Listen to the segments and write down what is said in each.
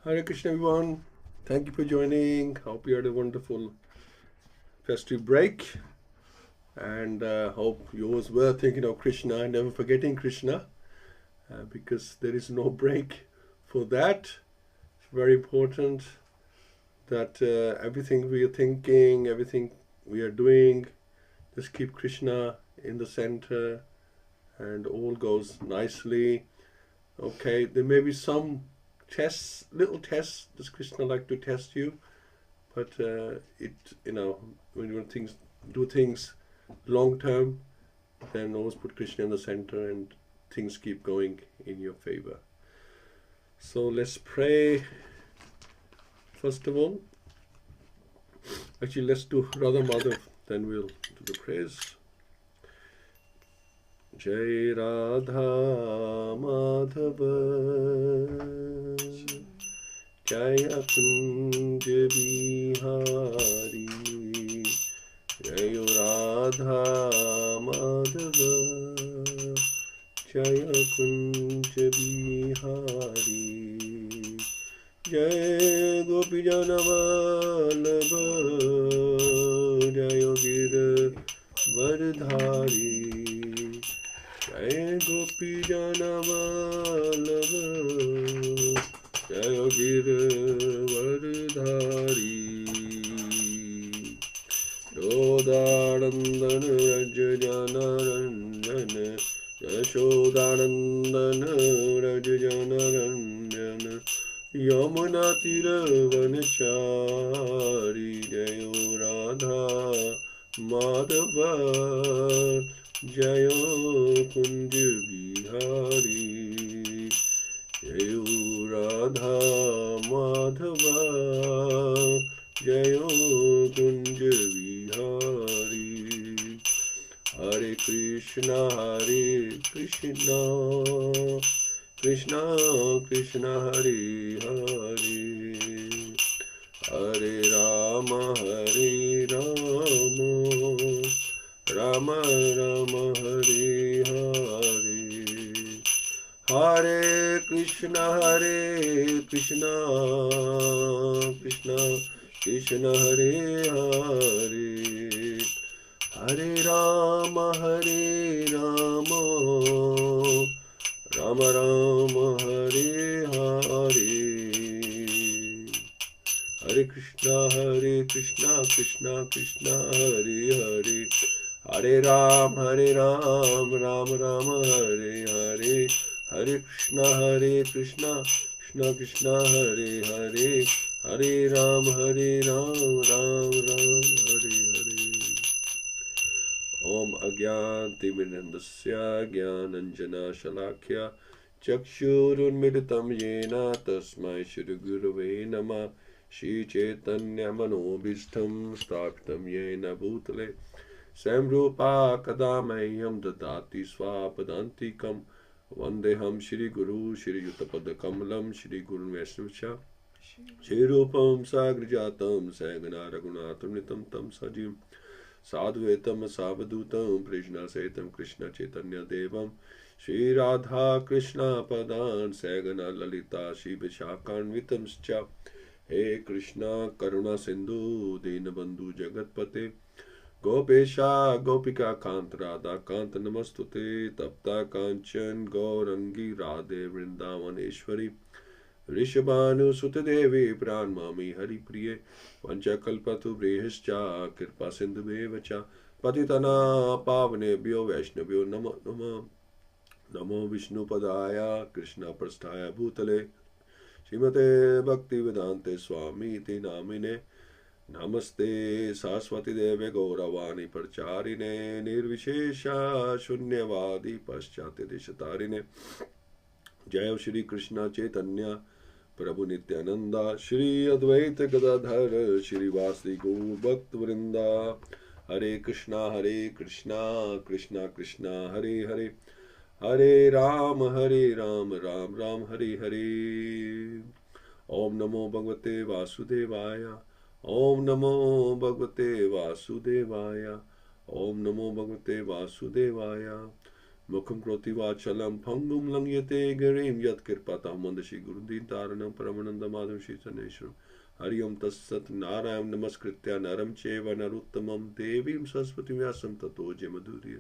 Hare Krishna, everyone. Thank you for joining. Hope you had a wonderful festive break, and hope yours were thinking of Krishna and never forgetting Krishna, because there is no break for that. It's very important that everything we are thinking, everything we are doing, just keep Krishna in the center, and all goes nicely. Okay, there may be some tests, little tests. Does Krishna like to test you? But when you do things long term, then always put Krishna in the center, and things keep going in your favor. So let's pray. First of all, actually, let's do Radha Madhav, then we'll do the prayers. Jai Radha Madhava Jaya Kunj Bihari Jaya Radha Madhava Jaya Kunj Bihari Jaya Gopi Janavallabha Jaya Gir Vardhari Jai Gopi Janavallabha Jai Giravardhari Yashodanandana Rajajanaranjana Yashodanandana Rajajanaranjana Yamuna Tiravanachari Jayo Radha Madhava Jayo Kunj Bihari Jayo Radha Madhava Jayo Kunj Bihari Hare Krishna Krishna Krishna Hare Hare Hare Rama Rama Rama Hare Hare Hare Krishna Krishna Krishna Hare Hare Hare Rama Rama Rama Hare Hare Hare Krishna Krishna Krishna Hare Hare Hare Ram Ram Rama Hare Hare Hare Krishna Krishna Krishna Hare Hare Hare Ram Ram Hare Hare Om Agyantimirandasya Gyananjana Shalakya Chakshurunmilitam Yena Tasmai Shri Gurave Namah Shri Chaitanya Manobhishtam Sthapitam Yena Bhutale Samrupa Kadamahyam Dadati Swapadantikam Vandeham Shri Guru Shri Yutapada Kamalam Shri Guru Vaishnavcha Shri Rupam Sagrijatam Sagana Raghunatam Nitam Tam Sajim Sadhvetam Savadutam Prajna Setam Krishna Chaitanya Devam Shri Radha Krishna Padan Sagana Lalita Shri Vishakanvitam Scha He Krishna Karuna Sindhu Dinabandhu Jagatpate Gopesha Gopika Kant Radha Kant Namastute Tapta Kanchan Gaurangi Radhe Vrindavaneshwari Rishabhanu Sutadevi Pran Mami Hari Priye Vanchakalpatu Brehascha Kirpa Sindhu Bevacha Patitana Pavanebhyo Vaishnavyo Namo Vishnu Padaya Krishna Prasthaya Bhutale Śrīmate Bhaktivedanta Swami Ti Namine Namaste Saraswati Deve Gauravani Parcharine Nirvishesha Shunyavadi Paschate Deshatarine Jai Shri Krishna Chaitanya Prabhu Nityananda Shri Advaita Gadadhar Shri Vasdi Gaur Bhakt Vrinda Hare Krishna Krishna Krishna Hare Hare Hare Ram Ram Ram Hare Hare Om Namo Bhagavate Vasudevaya Om Namo Bhagavate Vasudevaya Om Namo Bhagavate Vasudevaya Mukham kroti vachalam phangum langyate garim yat kirpatam mandashi gurudin taranam paramananda madham shitaneshram Hariyam tassat narayam namaskritya naram cheva naruttamam devim saraswati vyasam tato jemadurya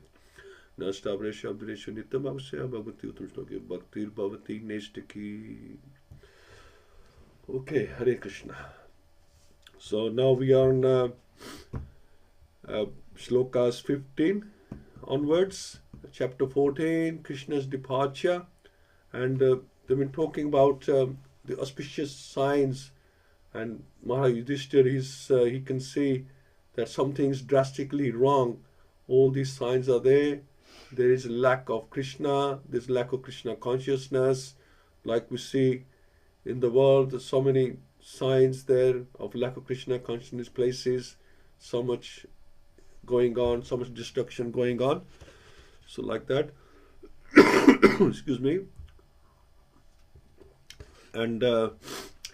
Nashtabresha abdresha nitam avasya bhagavati uttam shloke bhaktir bhavati neshtaki. Okay, Hare Krishna. So now we are on shlokas 15 onwards, chapter 14, Krishna's departure, and they've been talking about the auspicious signs, and Maharaj Yudhishthira, he can see that something's drastically wrong. All these signs are there. There is a lack of Krishna, there's lack of Krishna consciousness, like we see in the world, there's so many signs there of lack of Krishna consciousness places, so much going on, so much destruction going on. So like that, excuse me. And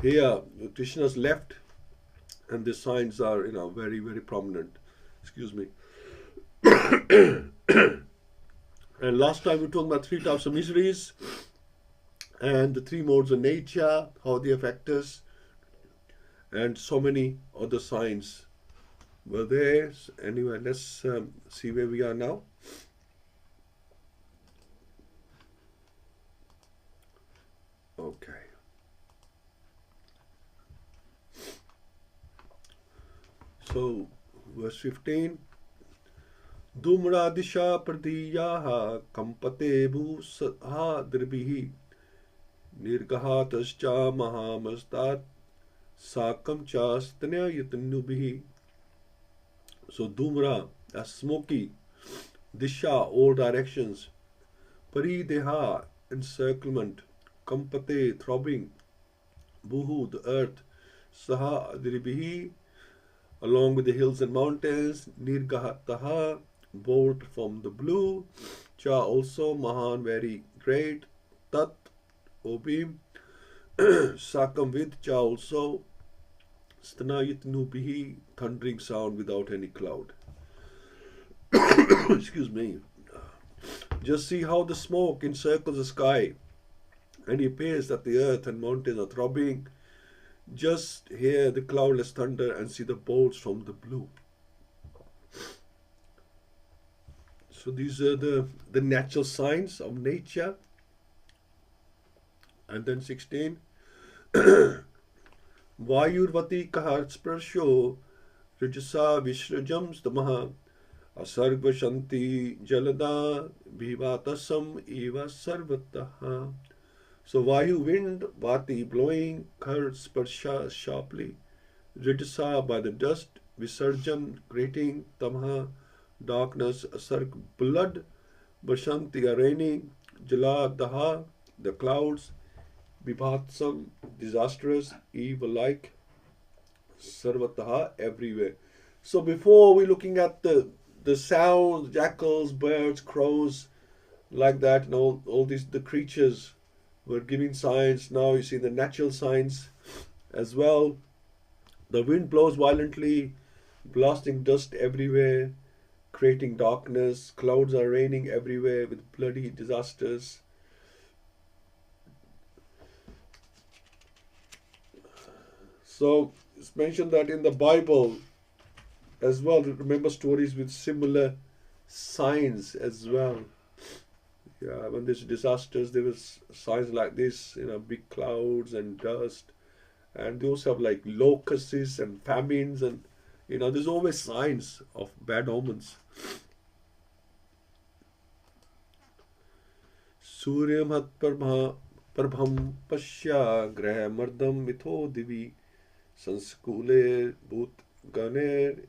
here Krishna's left, and the signs are, very, very prominent. Excuse me. And last time we talked about 3 types of miseries and the 3 modes of nature, how they affect us, and so many other signs were there. So anyway, let's see where we are now. Okay. So, verse 15. Dumra disha pradiyaha kampate bhusaha dirbihi nirgahatascha mahamastat sakam chastanya yatanubihi. So Dumra, as smoky, disha, all directions, parideha, encirclement, kampate, throbbing, buhu, the earth, saha adribihi, along with the hills and mountains, nirgahataha, bolt from the blue, cha, also, mahan, very great, tat, obim, sakam, with, cha, also, stanayitnubihi, thundering sound without any cloud. Excuse me. Just see how the smoke encircles the sky, and it appears that the earth and mountains are throbbing. Just hear the cloudless thunder and see the bolts from the blue. So these are the natural signs of nature. And then 16. Vayurvati kahar sparsho rijasa vishrajam stamaha asarvashanti jalada bhivatasam eva sarvataha. So Vayu, wind, Vati, blowing, Kar, sparsha, sharply, Rijasa, by the dust, Visarjan, grating, Tamha, darkness, Asarg, blood, Bashanti, raining, Jala, Daha, the clouds, Vibhatsam, disastrous, evil like, Sarvataha, everywhere. So before we're looking at the sounds, jackals, birds, crows, like that, and all these, the creatures were giving signs. Now you see the natural signs as well. The wind blows violently, blasting dust everywhere, creating darkness. Clouds are raining everywhere with bloody disasters. So it's mentioned that in the Bible as well, remember stories with similar signs as well. Yeah, when there's disasters, there was signs like this, big clouds and dust, and they also have like locusts and famines, and there's always signs of bad omens. Suryam hat prabham pasya graha mardam mitho divi sanskule bhut ganer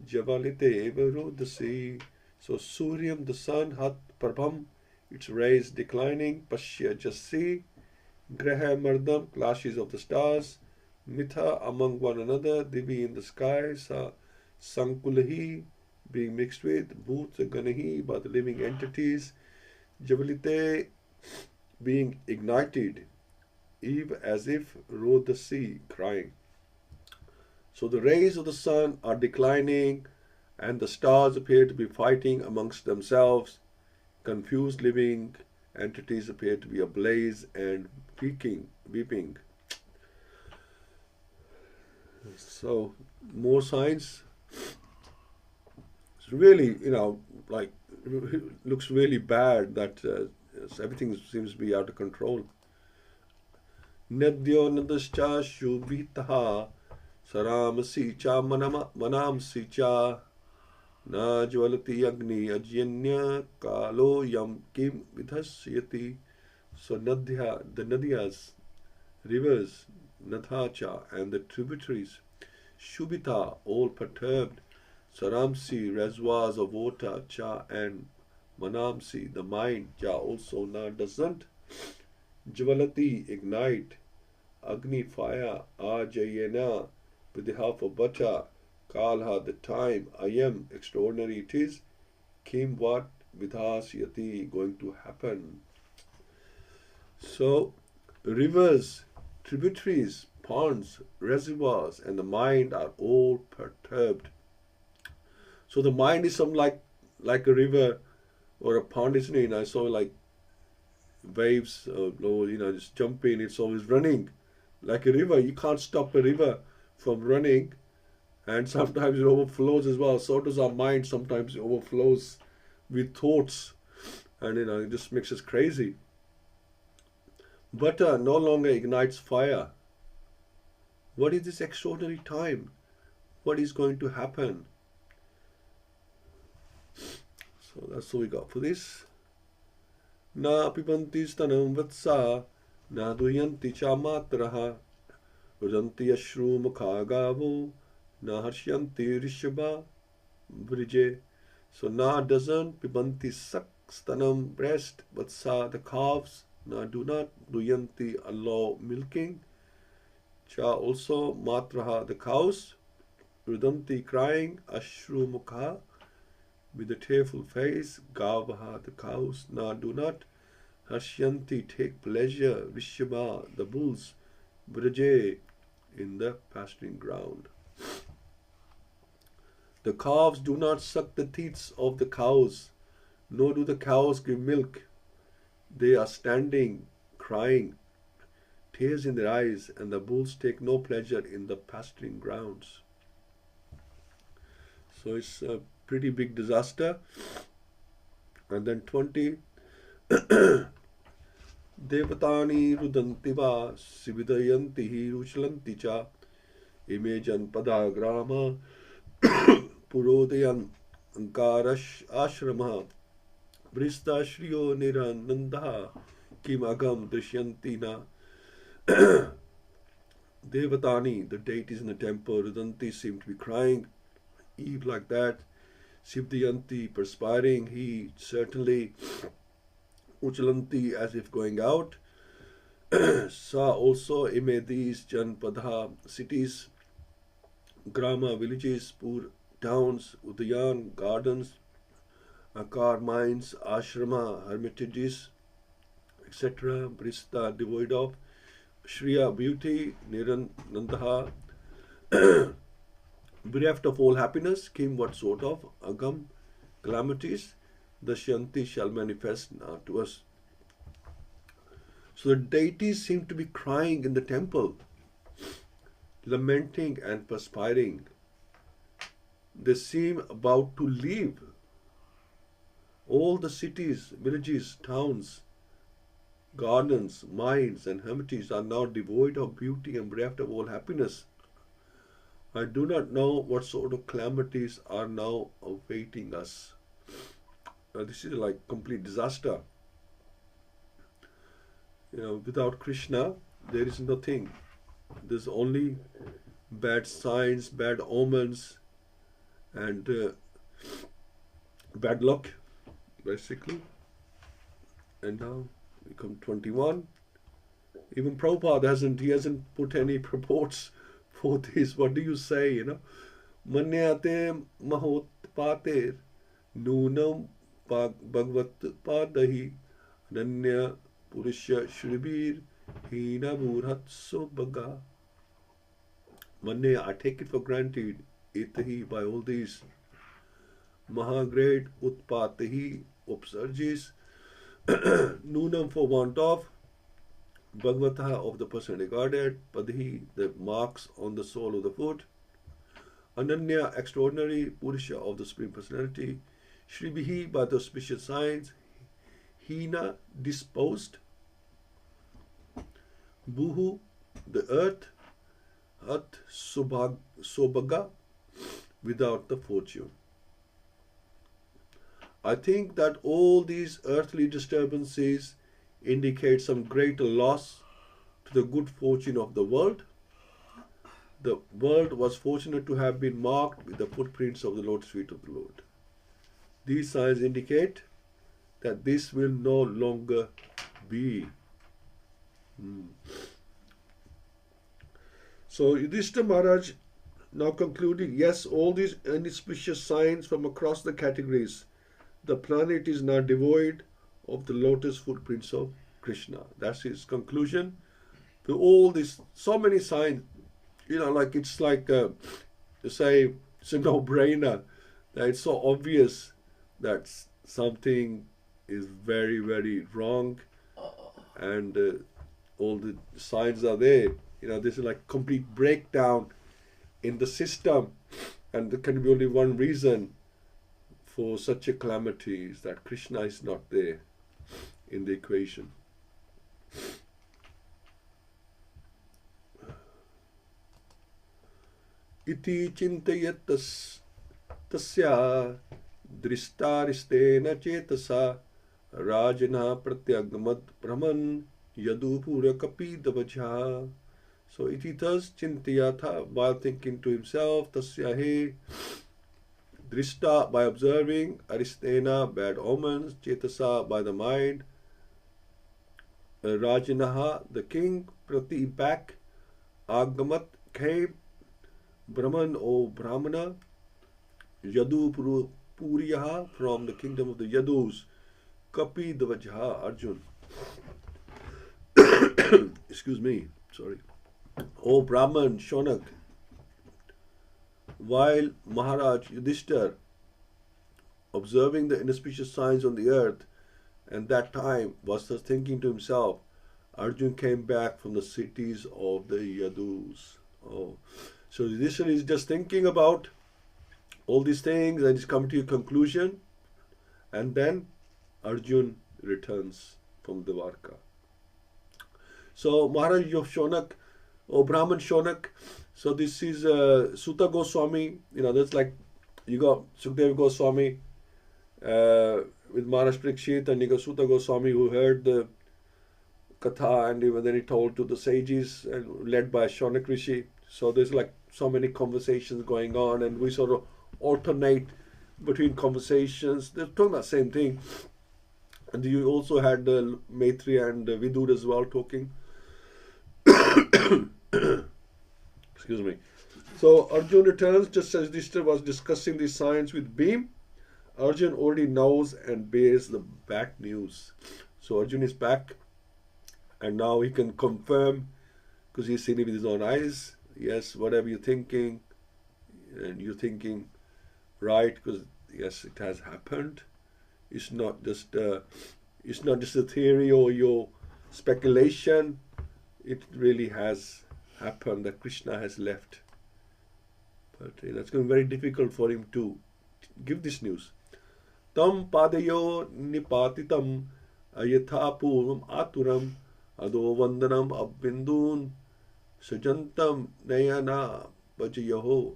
javalite evarodasi. So Suryam, the sun, hat prabham, its rays declining, Pashya, just see, Graha Mardam, clashes of the stars, Mitha, among one another, Divi, in the sky, Sankulahi, being mixed with, Bhut, Ganahi, by the living entities, Javalite, being ignited, Eve, as if, rode the sea, crying. So the rays of the sun are declining, and the stars appear to be fighting amongst themselves, Confused living entities appear to be ablaze and weeping. So, more signs. It's really, like, looks really bad that everything seems to be out of control. Nadyo nadascha shubhitaha saramasi cha manamsi cha na jvalati agni ajyanya kalo yam kim vidhasyati. So Nadya, the Nadyas, rivers, Nathacha, and the tributaries, Shubhita, all perturbed, Saramsi, reservoirs of water, Cha, and Manamsi, the mind, Cha also now doesn't, Jvalati, ignite, Agni, fire, Ajayena, with the half of butter, Kalha, the time, Ayam, extraordinary it is, Kim, what, Vidhasyati, going to happen. So, rivers, tributaries, ponds, reservoirs, and the mind are all perturbed. So the mind is something like a river or a pond, isn't it? I saw like waves, just jumping. It's always running like a river. You can't stop a river from running, and sometimes it overflows as well. So does our mind. Sometimes it overflows with thoughts, and it just makes us crazy. Butter no longer ignites fire. What is this extraordinary time? What is going to happen? So that's all we got for this. Na pibanti stanam vatsa, na duyanti cha matraha, rudanti ashru mukha gavo, na harsyanti rishabha brije. So na doesn't, pibanti sak stanam breast, vatsa the calves, na do not, duyanti allow milking, cha also, matraha the cows, rudanti crying, ashru mukha with a tearful face, gavaha the cows, na do not, harsyanti take pleasure, vishyabha the bulls, braje in the pasturing ground. The calves do not suck the teats of the cows, nor do the cows give milk. They are standing, crying, tears in their eyes, and the bulls take no pleasure in the pasturing grounds. So it's a pretty big disaster. And then 20, Devatani rudanti va sividayanti hi ruchalanti cha imejan padagrama purodayan ankarash ashrama vrista shriyo nirananda kim agam drishyanti na. Devatani, the deities in the temple, rudanti seem to be crying, Eve like that, Sivdayanti perspiring, he certainly, Uchalanti as if going out, Sa also, Ime these Janpadha cities, Grama villages, Pur towns, Udayan gardens, Akar mines, Ashrama hermitages, etc., Brista devoid of, Shriya beauty, Niranandaha, bereft of all happiness, came what sort of agam calamities the Shanti shall manifest now to us. So the deities seem to be crying in the temple, lamenting and perspiring. They seem about to leave. All the cities, villages, towns, gardens, mines, and hermitages are now devoid of beauty and bereft of all happiness. I do not know what sort of calamities are now awaiting us. This is like complete disaster. Without Krishna, there is nothing. There's only bad signs, bad omens, and bad luck, basically. And now we come 21. Even Prabhupada hasn't put any purports for this. What do you say? Manyate mahot pater nunam Bhagavata-Sevayā Ananya Purusha Shribir Hina Murhatso Bhaga. Manya, I take it for granted, itahi, by all these. Mahagreat Utpatahi, upsurges, nunam for want of, Bhagavata of the person regarded, Padhi the marks on the sole of the foot, Ananya extraordinary, Purusha of the Supreme Personality, Shribihi by the auspicious signs, Hina disposed, Buhu the earth, At Sobhaga without the fortune. I think that all these earthly disturbances indicate some greater loss to the good fortune of the world. The world was fortunate to have been marked with the footprints of the lotus feet of the Lord. These signs indicate that this will no longer be. So Yudhishthira Maharaj now concluding, yes, all these inauspicious signs from across the categories, the planet is now devoid of the lotus footprints of Krishna. That's his conclusion. To all these, so many signs, like it's like, say, it's a no-brainer, that it's so obvious that something is very, very wrong, and all the signs are there. This is like complete breakdown in the system, and there can be only one reason for such a calamity, is that Krishna is not there in the equation. Iti chintayat tasya dristaristena chetasa rajana pratyagmad brahman yadupura kapidavajha. So iti thus chintayatha, while thinking to himself, tasya he, drista by observing, aristena bad omens, chetasa by the mind, rajanaha the king, prati back, agamat came, Brahman or Brahmana, Yadu Puriyaha from the kingdom of the Yadus, Kapi Dvajha Arjun. Excuse me, sorry. O Brahman Shonak, while Maharaj Yudhishthira observing the inauspicious signs on the earth, and that time was thus thinking to himself, Arjun came back from the cities of the Yadus. So Yudhishthira is just thinking about all these things and he's come to a conclusion, and then Arjun returns from Dwarka. So Maharaj of Shonak, or Brahman Shonak, so this is Sutta Goswami, that's like you got Sukadeva Goswami with Maharaj Parikshit, and you got Sutta Goswami who heard the Katha, and then he told to the sages, and led by Shonak Rishi. So there's like so many conversations going on, and we sort of alternate between conversations. They're talking about the same thing. And you also had Maitri and Vidur as well talking. Excuse me. So Arjun returns just as Yudhishthira was discussing the science with Bhim. Arjun already knows and bears the bad news. So Arjun is back, and now he can confirm, because he's seen it with his own eyes. Yes, whatever you're thinking, and you're thinking right, because yes, it has happened. It's not just a theory or your speculation. It really has happened that Krishna has left. But it's going to be very difficult for him to give this news. Tam padayo nipatitam ayatha purvam aturam ado vandanam abindun sajantam nayana vajayaho.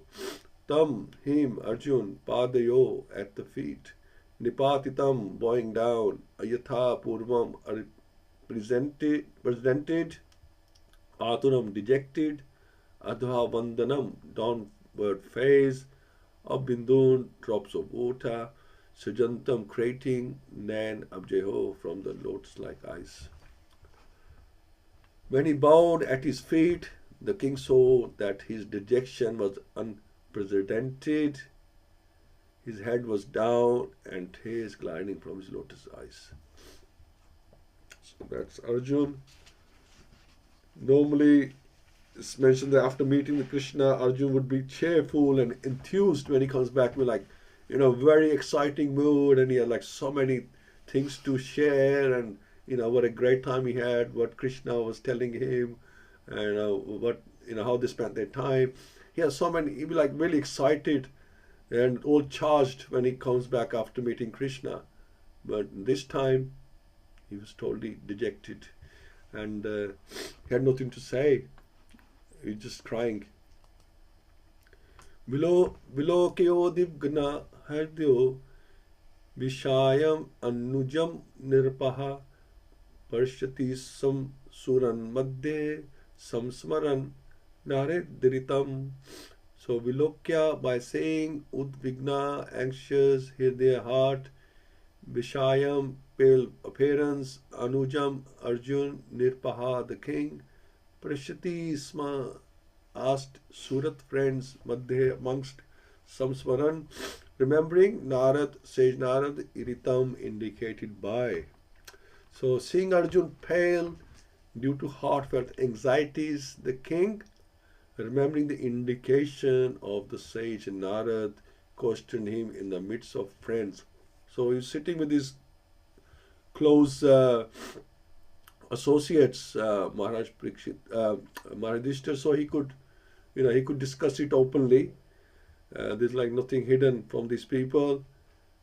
Tam, him, Arjun, padayo, at the feet, nipatitam, bowing down, ayatha purvam, presented, aturam, dejected, adha vandanam, downward face, abindun, drops of water, sajantam, crating, nan abjaho, from the lotus-like eyes. When he bowed at his feet, the king saw that his dejection was unprecedented. His head was down and tears gliding from his lotus eyes. So that's Arjun. Normally, it's mentioned that after meeting with Krishna, Arjun would be cheerful and enthused when he comes back with very exciting mood, and he had like so many things to share, and what a great time he had, what Krishna was telling him, and what how they spent their time. He has so many. He'll be like really excited and all charged when he comes back after meeting Krishna. But this time he was totally dejected, and he had nothing to say. He was just crying. Vilokyo divgna hardyo vishayam anujam nirpaha parshyati sam suran madhye samsmaran narediritam. So Vilokya, by saying udvigna, anxious, hridaya, heart, vishayam, pale appearance, anujam, Arjun, nirpaha, the king, prashyati sma, asked Surat friends, madhye, amongst, samsmaran, remembering, Narad, sage Narad, iritam, indicated by. So seeing Arjun pale due to heartfelt anxieties, the king, remembering the indication of the sage Narad, questioned him in the midst of friends. So he's sitting with his close associates, Maharaj Parikshit, Maharaj Yudhishthira, so he could, he could discuss it openly. There's like nothing hidden from these people,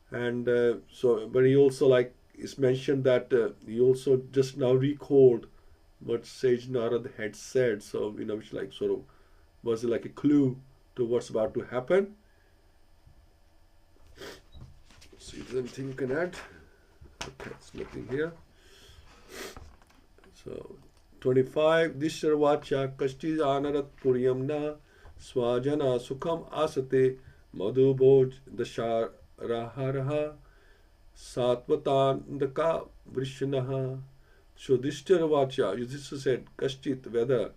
and but he also it's mentioned that he also just now recalled what sage Narad had said. So which sort of was like a clue to what's about to happen. See if there's anything you can add. Okay, it's nothing here. So 25. Disharvacha kashti anarat puryamna swajana sukham asate madhubhoj dasharaharaha satvatandaka vrishnaha. So Disharvacha, Yudhishthira said, Kashchit, whether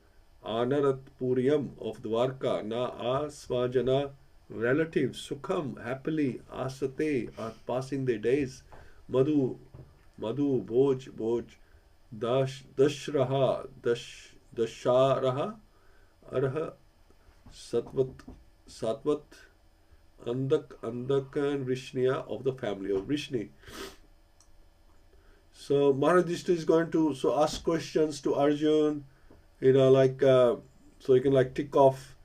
Anarat Puryam of Dwarka, na asvajana, relatives, sukham, happily, asate, are passing their days, madhu, bhoj, dashraha, dasharaha, arha, satvat, andak, and Vrishniya, of the family of Vrishni. So Maharaj Yudhishthira is going to ask questions to Arjun, so you can tick off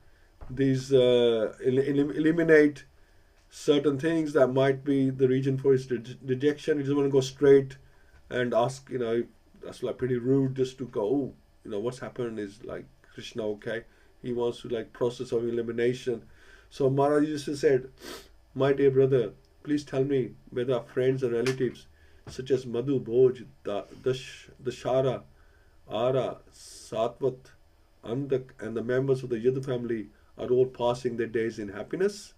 these, eliminate certain things that might be the reason for his rejection. He doesn't want to go straight and ask, that's pretty rude just to go, what's happened is Krishna, okay. He wants to process of elimination. So Maharaj Yudhishthira said, my dear brother, please tell me whether friends and relatives such as Madhu, Bhoj, Dashara, Ara, Satvat, Andak, and the members of the Yadu family are all passing their days in happiness.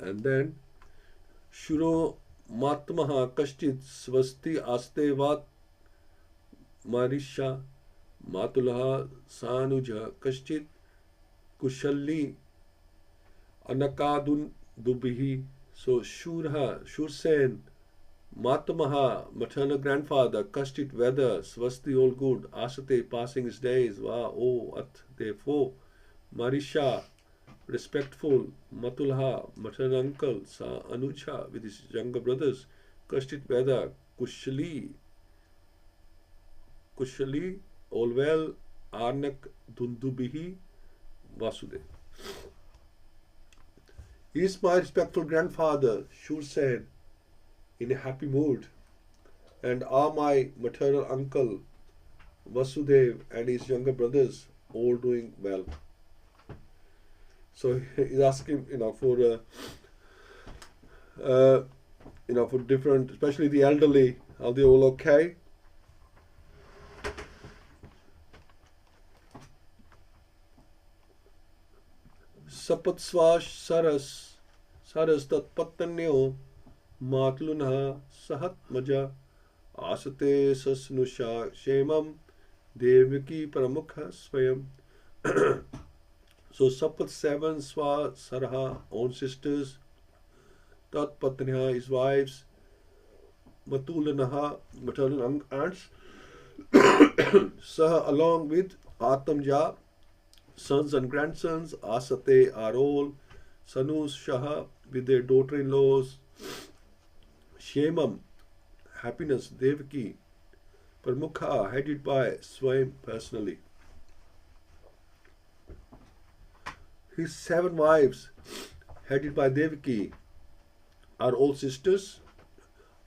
And then Shuro Matmaha Kashchit Svasti Astevat Marisha Matulaha Sanuja Kashchit Kushalli Anakadun Dubihi. So Shursen, Matamaha, maternal grandfather, Kashtit, weather, Swasti, all good, Asate, passing his days, Va, oh, At, therefore, Marisha, respectful, Matulha, maternal uncle, Sa Anucha, with his younger brothers, Kashtit, weather, Kushali, all well, Arnak, Dundubihi, Vasudev. He is my respectful grandfather, Shur said, in a happy mood, and are my maternal uncle, Vasudev, and his younger brothers, all doing well. So he's asking, for different, especially the elderly, are they all okay? Sapatsvash saras tat patanyo matlunha sahat maja asate sasnusha shemam devaki pramukha swayam. So Sapat 7 Swa Sarha, own sisters, Tat Patniha, his wives, Matulanaha, maternal aunts, Saha, along with Atamja, sons and grandsons, Asate are all, Sanus Shaha, with their daughter-in-laws, Shemam, happiness, Devaki, Pramukha, headed by Swami personally. His 7 wives, headed by Devaki, are all sisters.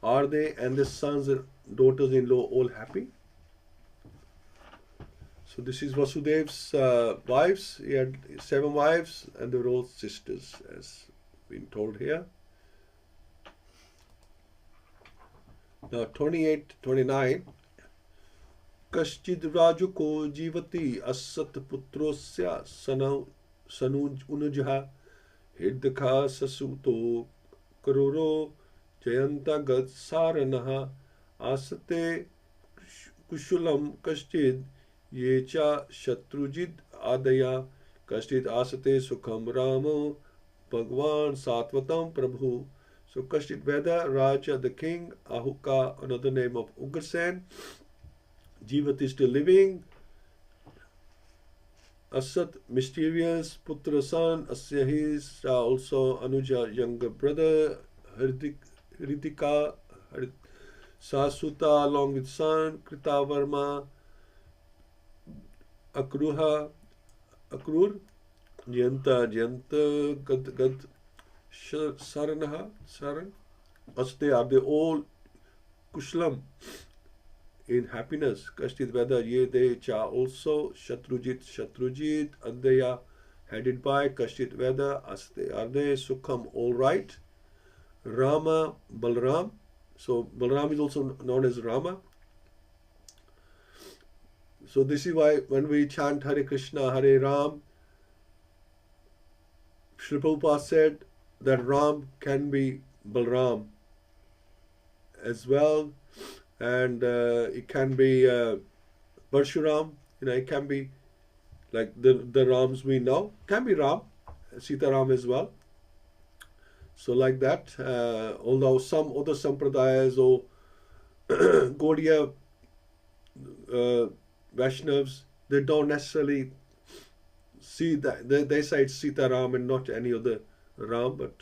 Are they and their sons and daughters-in-law all happy? So this is Vasudev's wives. He had 7 wives and they were all sisters, as been told here. Now 28, 29. Kaschid rajuko jivati asat putrosya sanuj unujha hirdakha sasuto karoro jayanta gad saranaha asate kushulam kaschid yecha shatrujid adaya kaschid asate sukham ramo Bhagwan Satvatam Prabhu. So Kaschid Veda, Raja the king, Ahuka, another name of Ugrasen. Jivat is still living. Asat, mysterious, Putra son, Asyahis, also Anuja, younger brother, Hritika, Sasuta along with son, Krita Varma, Akrur, Jyanta, Gad, Saranaha, Saran. Aste, are they all Kushlam in happiness? Kashtit Veda, Ye De Cha also, Shatrujit, Adaya, headed by Kashtit Veda, Aste, are they Sukham all right? Rama, Balram. So Balram is also known as Rama. So this is why when we chant Hare Krishna, Hare Ram, Srila Prabhupada said that Ram can be Balram as well, and it can be Parshuram, it can be like the Rams we know, can be Ram, Sita Ram as well. So like that, although some other Sampradayas or Gaudiya Vaishnavas, they don't necessarily see that. They say it's Sita Ram and not any other Ram, but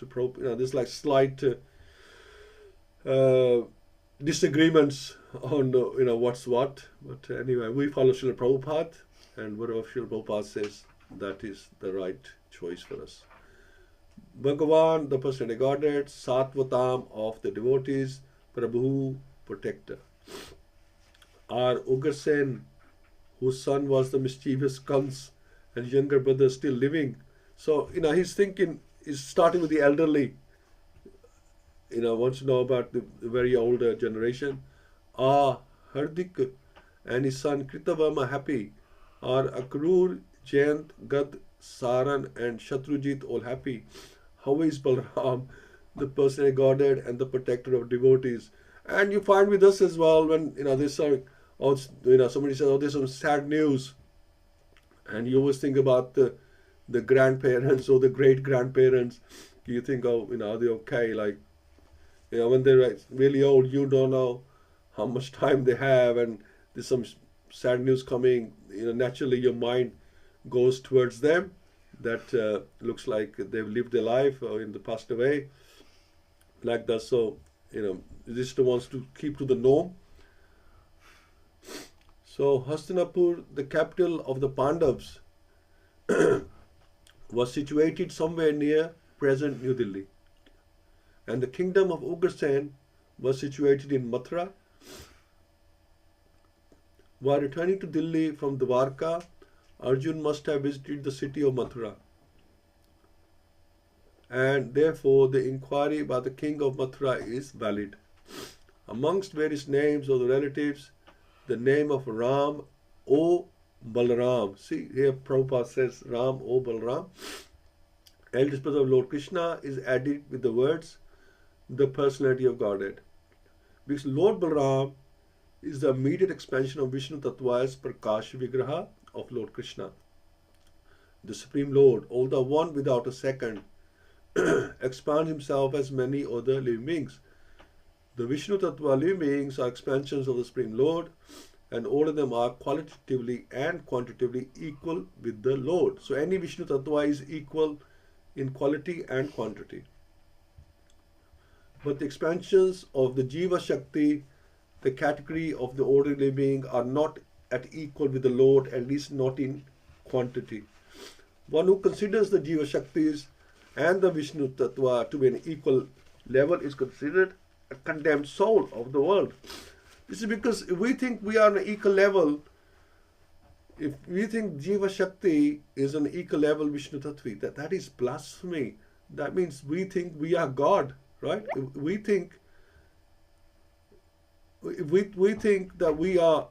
there's like slight disagreements on what's what. But anyway, we follow Srila Prabhupada, and whatever Srila Prabhupada says, that is the right choice for us. Bhagavan, the personality Godhead, Satvatam of the devotees, Prabhu, protector. Our Ugrasen, whose son was the mischievous Kans, and younger brother still living. So, he's thinking, he's starting with the elderly, wants to know about the very older generation. Are Hardik and his son Kritavarma happy? Are Akrur, Jayant, Gad, Saran and Shatrujit all happy? How is Balram, the personal Godhead and the protector of devotees? And you find with us as well when, there's somebody says, oh, there's some sad news. And you always think about the grandparents or the great-grandparents. You think, oh, are they okay? Like, when they're really old, you don't know how much time they have, and there's some sad news coming. Naturally your mind goes towards them. That looks like they've lived their life or they passed away. Like that. So, Yudhishthira wants to keep to the norm. So, Hastinapur, the capital of the Pandavas, was situated somewhere near present New Delhi. And the kingdom of Ugrasen was situated in Mathura. While returning to Delhi from Dwarka, Arjun must have visited the city of Mathura. And therefore, the inquiry about the king of Mathura is valid. Amongst various names of the relatives, the name of Ram O Balaram. See, here Prabhupada says Ram O Balaram. Eldest brother of Lord Krishna is added with the words, the personality of Godhead. Because Lord Balaram is the immediate expansion of Vishnu Tattva's Prakash Vigraha of Lord Krishna. The Supreme Lord, although one without a second, expands himself as many other living beings. The Vishnu Tattva living beings are expansions of the Supreme Lord, and all of them are qualitatively and quantitatively equal with the Lord. So any Vishnu Tattva is equal in quality and quantity. But the expansions of the Jiva Shakti, the category of the ordinary being, are not at equal with the Lord, at least not in quantity. One who considers the Jiva Shaktis and the Vishnu Tattva to be an equal level is considered a condemned soul of the world. This is because if we think we are on an equal level, if we think Jiva Shakti is on an equal level Vishnu Tattva, that is blasphemy. That means we think we are God, right? If we think that we are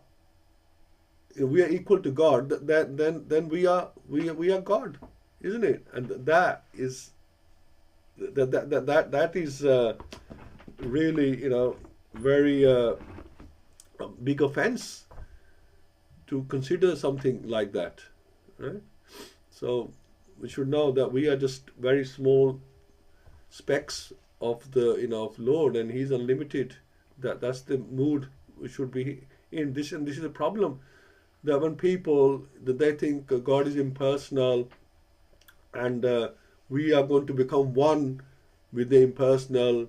equal to God, then we are God, isn't it? And that is really very big offense to consider something like that, right? So we should know that we are just very small specks of the of Lord, and He's unlimited. That's the mood we should be in. This is the problem, that when people they think God is impersonal, and we are going to become one with the impersonal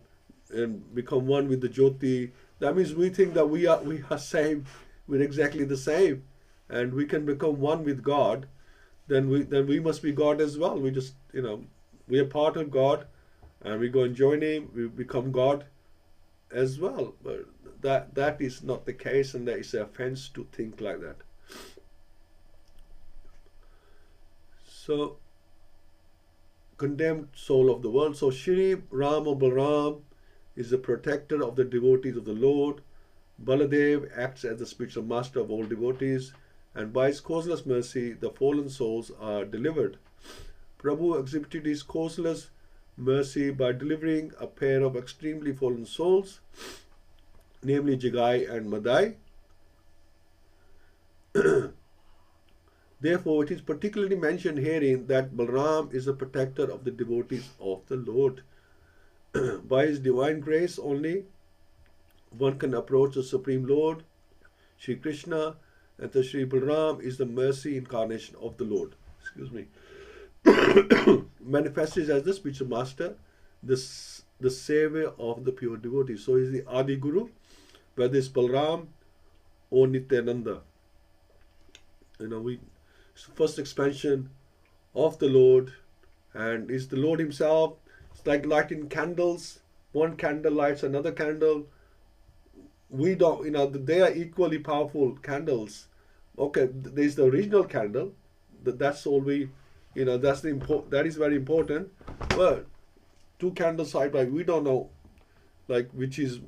and become one with the Jyoti. That means we think that we are same, we're exactly the same, and we can become one with God. Then we must be God as well. We just we are part of God, and we go and join Him. We become God as well. But that is not the case, and that is an offense to think like that. So, condemned soul of the world. So Shri Ram or Balaram is the protector of the devotees of the Lord. Baladev acts as the spiritual master of all devotees, and by his causeless mercy the fallen souls are delivered. Prabhu exhibited his causeless mercy by delivering a pair of extremely fallen souls, namely Jagai and Madai. Therefore, it is particularly mentioned herein that Balaram is the protector of the devotees of the Lord. By his divine grace only, one can approach the Supreme Lord, Shri Krishna, and the Shri Balaram is the mercy incarnation of the Lord. Manifested as the spiritual master, the savior of the pure devotees. So he is the Adi Guru, whether it's Balaram or Nityananda. First expansion of the Lord, and is the Lord Himself. It's like lighting candles. One candle lights another candle. We don't, they are equally powerful candles. Okay, there's the original candle. That's all we, that is very important. But two candles side by, we don't know, like which is,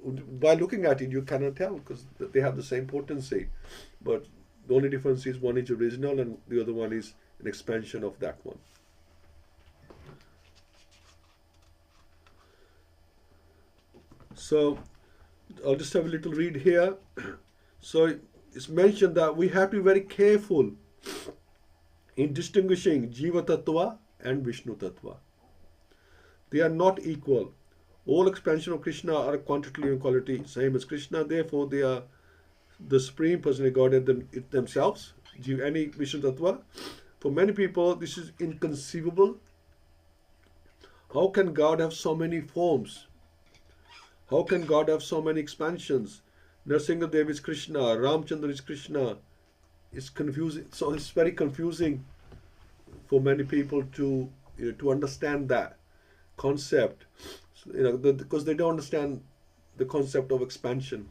by looking at it, you cannot tell because they have the same potency. But the only difference is one is original and the other one is an expansion of that one. So I'll just have a little read here. So it's mentioned that we have to be very careful in distinguishing Jiva Tattva and Vishnu Tattva. They are not equal. All expansion of Krishna are quantitatively and quality same as Krishna. Therefore, they are the Supreme Personality Godhead themselves. Any Vishnu Tattva. For many people, this is inconceivable. How can God have so many forms? How can God have so many expansions? Nrsimhadev is Krishna, Ramchandra is Krishna. It's confusing. So it's very confusing for many people to understand that concept. Because they don't understand the concept of expansion.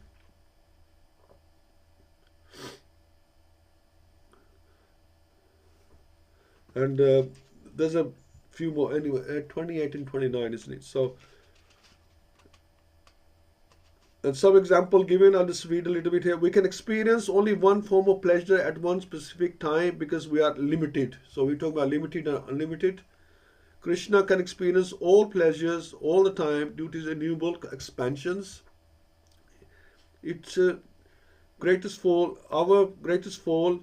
And there's a few more anyway, 28 and 29, isn't it? So, and some example given, I'll just read a little bit here. We can experience only one form of pleasure at one specific time because we are limited. So we talk about limited and unlimited. Krishna can experience all pleasures all the time due to his innumerable expansions. It's greatest fall, our greatest fall,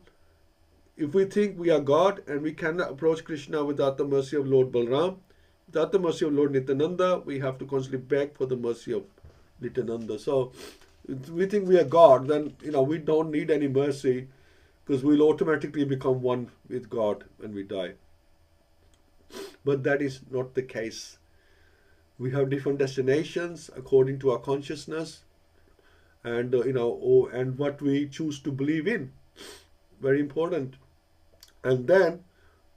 if we think we are God and we cannot approach Krishna without the mercy of Lord Balaram, without the mercy of Lord Nityananda, we have to constantly beg for the mercy of Nityananda. So if we think we are God, then we don't need any mercy because we'll automatically become one with God when we die. But that is not the case. We have different destinations according to our consciousness, and and what we choose to believe in. Very important. And then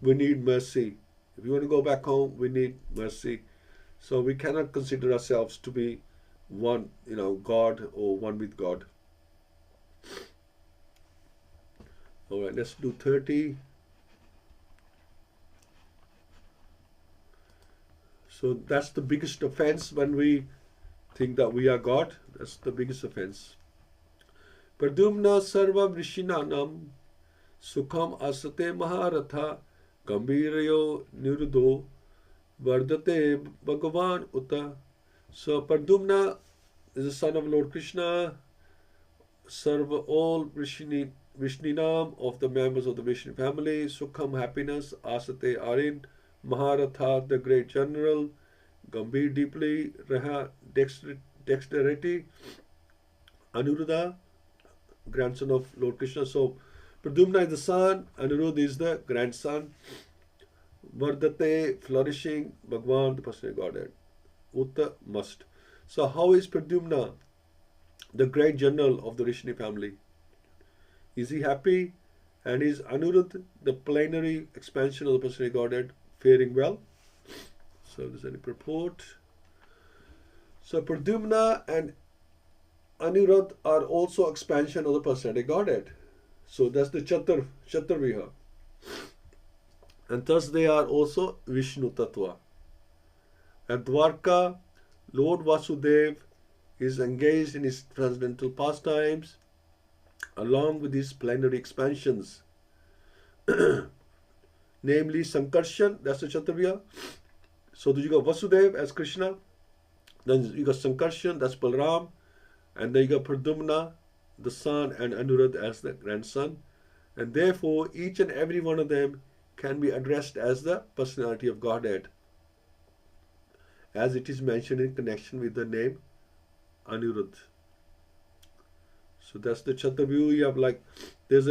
we need mercy. If you want to go back home, we need mercy. So we cannot consider ourselves to be one, God or one with God. All right, let's do 30. So that's the biggest offense when we think that we are God. That's the biggest offense. Pradumna sarva vrishinanam sukham asate maharatha gambhirayo niruddho vardate bhagavan uta. So Pradumna is the son of Lord Krishna. Sarva, all Vishninam of the members of the Vishnu family. Sukham, happiness. Asate, are in. Maharatha, the great general. Gambhir, deeply. Raha, dexterity. Anuruddha, grandson of Lord Krishna. So Pradumna is the son, Aniruddha is the grandson. Vardate, flourishing. Bhagwan, the personal Godhead. Utta, must. So how is Pradumna, the great general of the Rishni family? Is he happy? And is Anuruddha, the plenary expansion of the personal Godhead, faring well? So if there's any purport. So Pradumna and Anuruddha are also expansion of the personality Godhead. So that's the Chaturviha. And thus they are also Vishnu Tattva. At Dwarka, Lord Vasudev is engaged in his transcendental pastimes along with his plenary expansions. Namely Sankarshan, that's the Chaturviha. So you got Vasudev as Krishna, then you got Sankarshan, that's Balaram, and then you got Pradumna, the son, and Anuruddha as the grandson. And therefore, each and every one of them can be addressed as the personality of Godhead, as it is mentioned in connection with the name Anuruddha. So that's the Chaturvyu. You have there's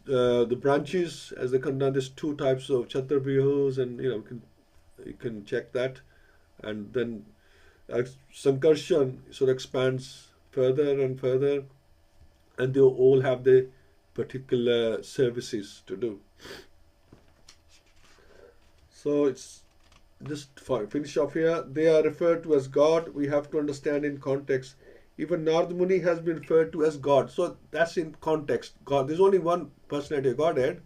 the branches as they come down. There's two types of Chaturvyus, and you can check that. And then Sankarshan sort of expands further and further, and they all have their particular services to do. So it's just finish off here. They are referred to as God. We have to understand in context. Even Narada Muni has been referred to as God. So that's in context. God. There's only one personality of Godhead,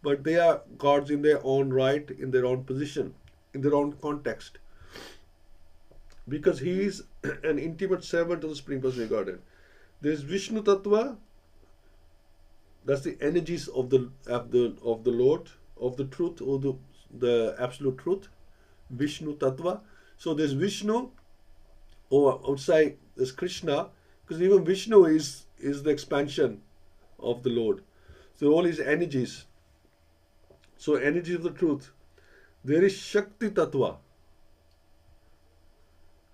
but they are gods in their own right, in their own position, in their own context. Because he is an intimate servant of the Supreme Personality of Godhead. There's Vishnu Tattva. That's the energies of the Lord, of the truth, or the absolute truth. Vishnu Tattva. So there's Vishnu, or outside there's Krishna, because even Vishnu is the expansion of the Lord. So all his energies. So energy of the truth. There is Shakti Tattva,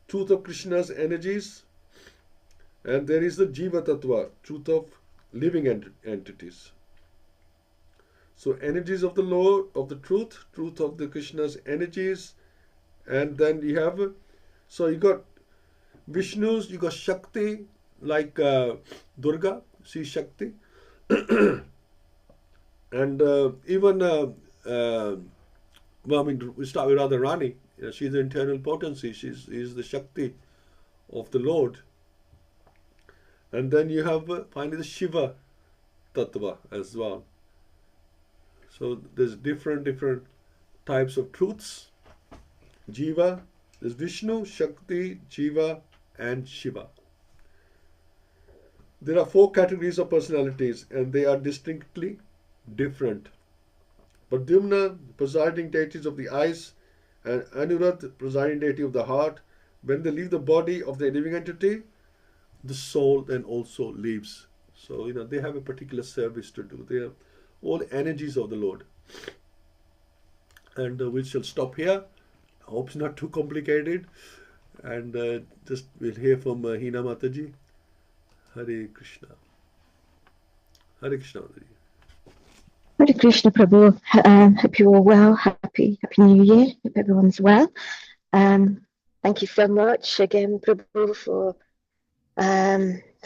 truth of Krishna's energies, and there is the Jiva Tattva, truth of living entities. So energies of the Lord, of the truth of the Krishna's energies, and then you have, so you got Vishnu's, you got Shakti, like Durga, see Shakti, and even we start with Radharani. She's the internal potency. She's the Shakti of the Lord. And then you have finally the Shiva Tattva as well. So there's different types of truths. Jiva, there's Vishnu, Shakti, Jiva, and Shiva. There are 4 categories of personalities, and they are distinctly different. Pradumna, presiding deities of the eyes, and Anuruddha, presiding deity of the heart. When they leave the body of the living entity, the soul then also leaves. So they have a particular service to do. They are all energies of the Lord. And we shall stop here. I hope it's not too complicated. And just we'll hear from Hina Mataji. Hare Krishna. Hare Krishna Mataji. Hare Krishna Prabhu. Hope you're all well. Happy happy New Year. Hope everyone's well. Thank you so much again, Prabhu, for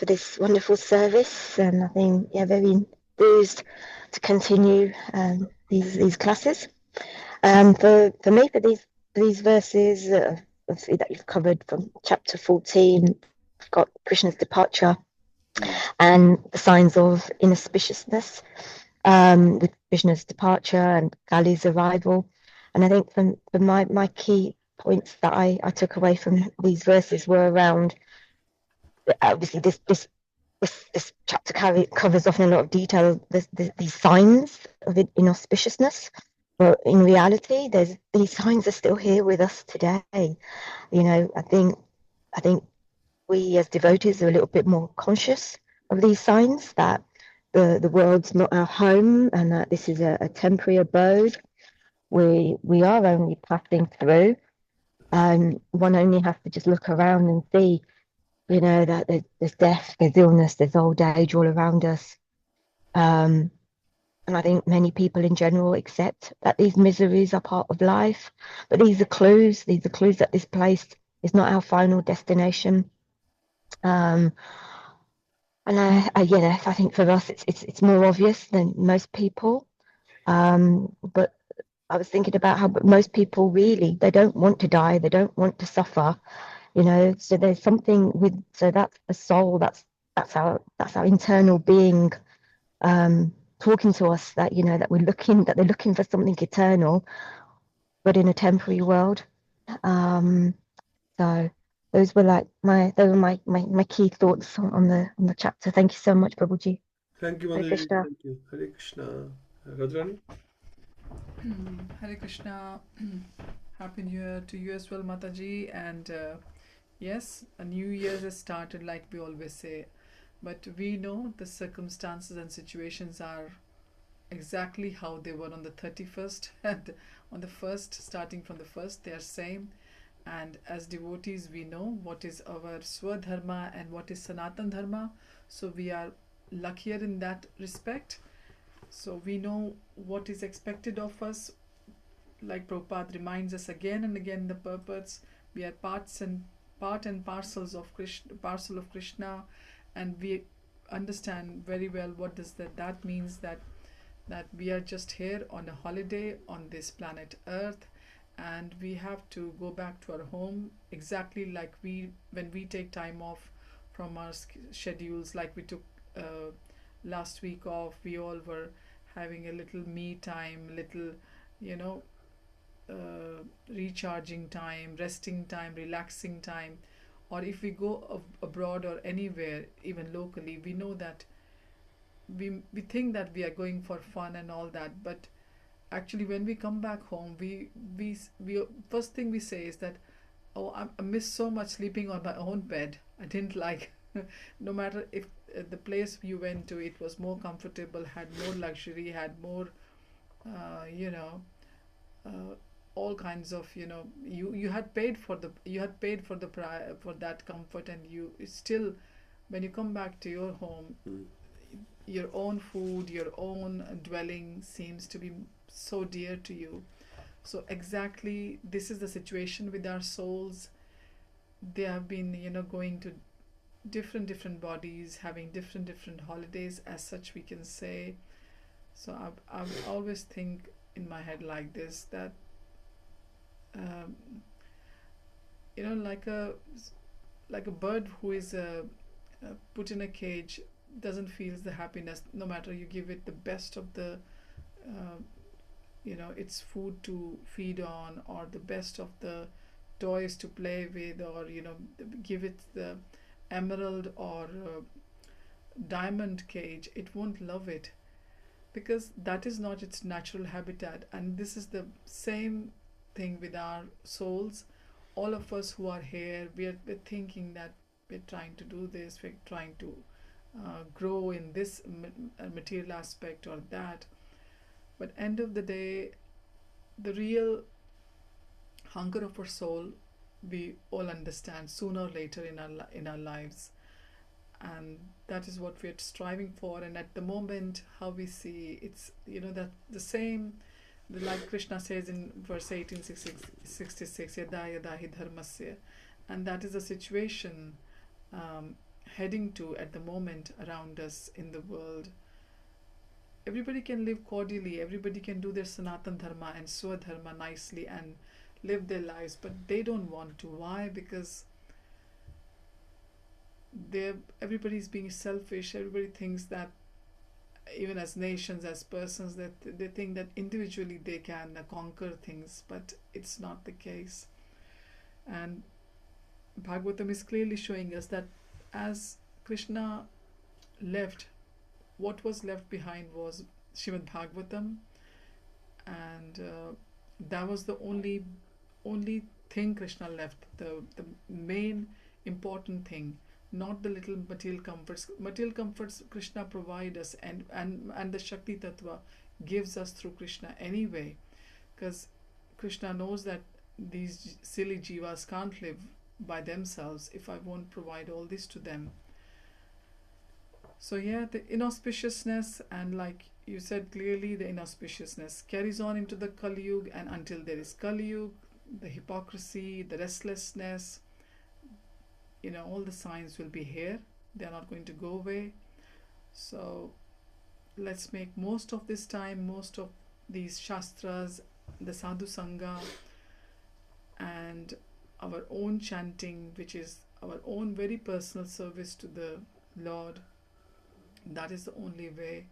this wonderful service, and I think very enthused to continue these classes. For me, for these verses obviously that you've covered from chapter 14, we've got Krishna's departure and the signs of inauspiciousness with Krishna's departure and Kali's arrival. And I think for my key points that I took away from these verses were around, obviously this chapter covers off in a lot of detail these signs of inauspiciousness. But in reality, these signs are still here with us today. You know, I think we as devotees are a little bit more conscious of these signs, that the world's not our home and that this is a temporary abode. We are only passing through, and one only has to just look around and see, you know, that there's death, there's illness, there's old age all around us. And I think many people in general accept that these miseries are part of life, but these are clues that this place is not our final destination. And I think for us it's more obvious than most people. But I was thinking about how most people really, they don't want to die, they don't want to suffer, you know. So there's something so that's the soul, that's our internal being talking to us, that, you know, that they're looking for something eternal, but in a temporary world. So those were my key thoughts on the chapter. Thank you so much, Prabhuji. Thank you, Hare Mataji. Krishna. Thank you. Hare Krishna. Radharani? Hare Krishna. Happy New Year to you as well, Mataji. And yes, a new year has started, like we always say. But we know the circumstances and situations are exactly how they were on the 31st and on the 1st, starting from the 1st, they are same. And as devotees, we know what is our Swadharma and what is Sanatan Dharma. So we are luckier in that respect. So we know what is expected of us. Like Prabhupada reminds us again and again, the purpose. We are part and parcels of Krishna, parcel of Krishna, and we understand very well what does that means, that we are just here on a holiday on this planet Earth, and we have to go back to our home, exactly like when we take time off from our schedules, like we took last week off. We all were having a little me time, little, you know, recharging time, resting time, relaxing time. Or if we go abroad or anywhere, even locally, we know that we think that we are going for fun and all that, but actually when we come back home, we first thing we say is that, oh, I miss so much sleeping on my own bed. I didn't like no matter if the place you went to, it was more comfortable, had more luxury, had more all kinds of, you had paid for for that comfort, and you still, when you come back to your home, your own food, your own dwelling seems to be so dear to you. So exactly this is the situation with our souls. They have been, going to different bodies, having different holidays, as such we can say. So I always think in my head like this, that like a bird who is put in a cage doesn't feel the happiness, no matter you give it the best of the its food to feed on, or the best of the toys to play with, or give it the emerald or diamond cage. It won't love it, because that is not its natural habitat. And this is the same thing with our souls. All of us who are here, we're thinking that we're trying to do this, we're trying to grow in this material aspect or that, but end of the day, the real hunger of our soul, we all understand sooner or later in our lives, and that is what we're striving for. And at the moment, how we see it's, that the same like Krishna says in verse 1866, yada yada hi dharmasya, and that is the situation heading to at the moment around us in the world. Everybody can live cordially, everybody can do their Sanatan Dharma and Swadharma nicely and live their lives, but they don't want to. Why? Because everybody's being selfish. Everybody thinks that, even as nations, as persons, that they think that individually they can conquer things, but it's not the case. And Bhagavatam is clearly showing us that as Krishna left, what was left behind was Śrīmad-Bhāgavatam, and that was the only thing Krishna left, the main important thing, not the little material comforts. Material comforts Krishna provides us, and the Shakti Tattva gives us through Krishna anyway, because Krishna knows that these silly jivas can't live by themselves if I won't provide all this to them. So yeah, the inauspiciousness, and like you said clearly, the inauspiciousness carries on into the Kali Yuga, and until there is Kali Yuga, the hypocrisy, the restlessness, all the signs will be here. They are not going to go away. So let's make most of this time, most of these shastras, the sadhu sangha, and our own chanting, which is our own very personal service to the Lord. That is the only way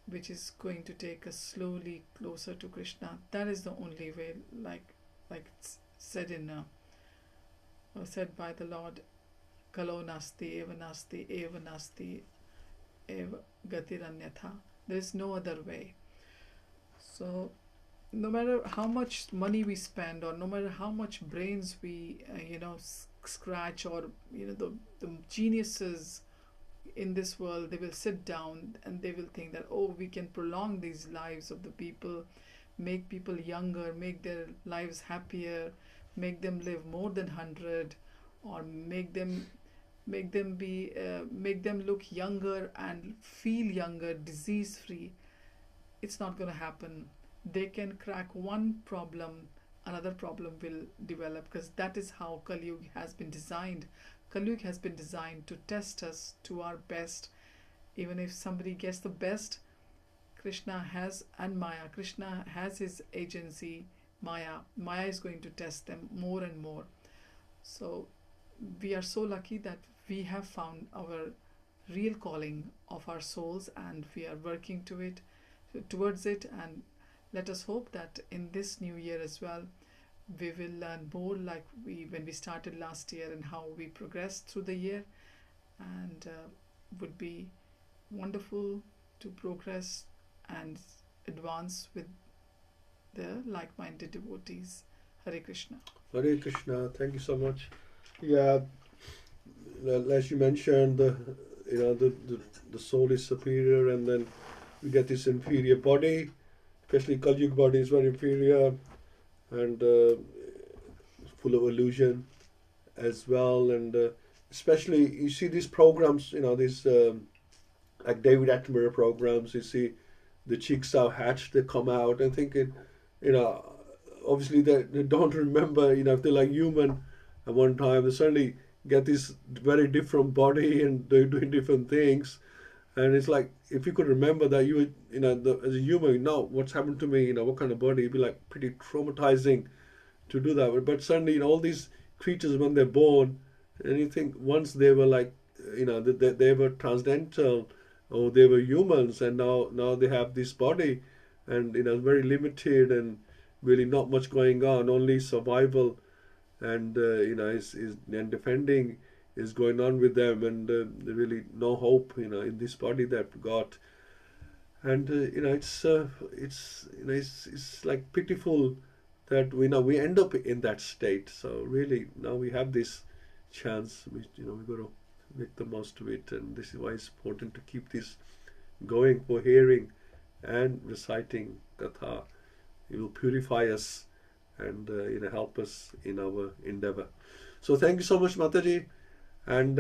which is going to take us slowly closer to Krishna. That is the only way, like it's said said by the Lord, Kalo nasti, eva nasti, eva nasti, eva gatiranyatha. There is no other way. So no matter how much money we spend, or no matter how much brains we scratch, or the geniuses in this world, they will sit down and they will think that, oh, we can prolong these lives of the people, make people younger, make their lives happier, make them live more than 100, or make them look younger and feel younger, disease free. It's not going to happen. They can crack one problem, another problem will develop, because that is how Kali Yuga has been designed. Kali Yuga has been designed to test us to our best. Even if somebody gets the best, Krishna has, and Maya, Krishna has his agency, Maya is going to test them more and more. So we are so lucky that we have found our real calling of our souls, and we are working towards it. And let us hope that in this new year as well, we will learn more like when we started last year, and how we progressed through the year, and would be wonderful to progress and advance with the like-minded devotees. Hare Krishna. Hare Krishna. Thank you so much. Yeah, as you mentioned, the soul is superior, and then we get this inferior body, especially Kali Yuga body is very inferior and full of illusion as well. And especially you see these programs, these like David Attenborough programs, you see the chicks are hatched, they come out and thinking, obviously they don't remember, if they're like human at one time, they suddenly get this very different body and they're doing different things. And it's like, if you could remember that you would, as a human, what's happened to me, what kind of body, it'd be like pretty traumatizing to do that. But suddenly, all these creatures, when they're born, and you think once they were like, they were transcendental, or they were humans, and now they have this body, and very limited, and really not much going on, only survival, and and defending is going on with them, and really no hope, in this body they've got. And it's like pitiful that we end up in that state. So really now we have this chance, we got to make the most of it, and this is why it's important to keep this going for hearing and reciting Katha. It will purify us and help us in our endeavor. So thank you so much, Mataji, and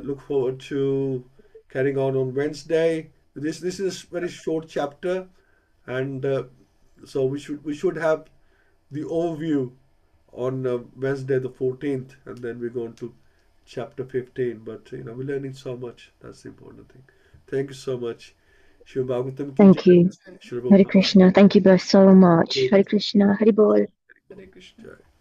look forward to carrying on Wednesday. This is a very short chapter, and So we should have the overview on Wednesday the 14th, and then we're going to chapter 15. But we're learning so much. That's the important thing. Thank you so much. Śrīmad-Bhāgavatam ki Thank jai. you. Srila Hare Prabhupada. Krishna. Thank you both so much. Hare Krishna. Hare Bol. Hare Krishna. Jai.